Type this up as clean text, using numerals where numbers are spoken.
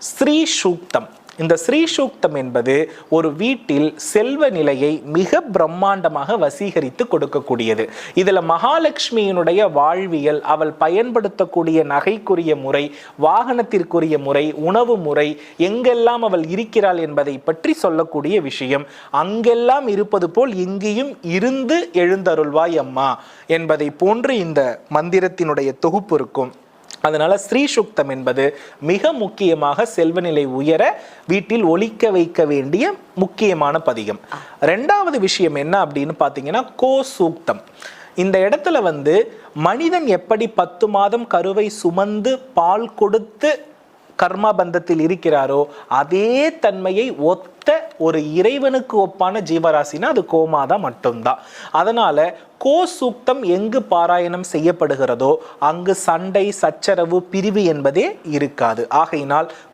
ஸ்ரீ சூக்தம். இந்த ஸ்ரீ சூக்தம் என்பது ஒரு வீட்டில் செல்வ நிலையை மிக பிரம்மாண்டமாக வசீகரித்து கொடுக்கக்கூடியது. இதுல மகாலட்சுமியினுடைய வாழ்வியல், அவள் பயன்படுத்தக்கூடிய நகைக்குரிய முறை, வாகனத்திற்குரிய முறை, உணவு முறை, எங்கெல்லாம் அவள் இருக்கிறாள் என்பதை பற்றி சொல்லக்கூடிய விஷயம். அங்கெல்லாம் இருப்பது போல் இங்கேயும் இருந்து எழுந்தருள்வாய் அம்மா என்பதை போன்று இந்த மந்திரத்தினுடைய தொகுப்பு இருக்கும். அதனால ஸ்ரீ சூக்தம் என்பது மிக முக்கியமாக செல்வநிலை உயர வீட்டில் ஒலிக்க வைக்க வேண்டிய முக்கியமான பதிகம். ரெண்டாவது விஷயம் என்ன அப்படின்னு பார்த்தீங்கன்னா கோ சூக்தம். இந்த இடத்துல மனிதன் எப்படி 10 மாதம் கருவை சுமந்து பால் கொடுத்து கர்மா பந்தத்தில் இருக்கிறாரோ அதே தன்மையை ஒத்த ஒரு இறைவனுக்கு ஒப்பான ஜீவராசினா அது கோமாதா மட்டும்தான். அதனால கோ சூக்தம் எங்கு பாராயணம் செய்யப்படுகிறதோ அங்கு சண்டை, சச்சரவு, பிரிவு என்பதே இருக்காது. ஆகையினால்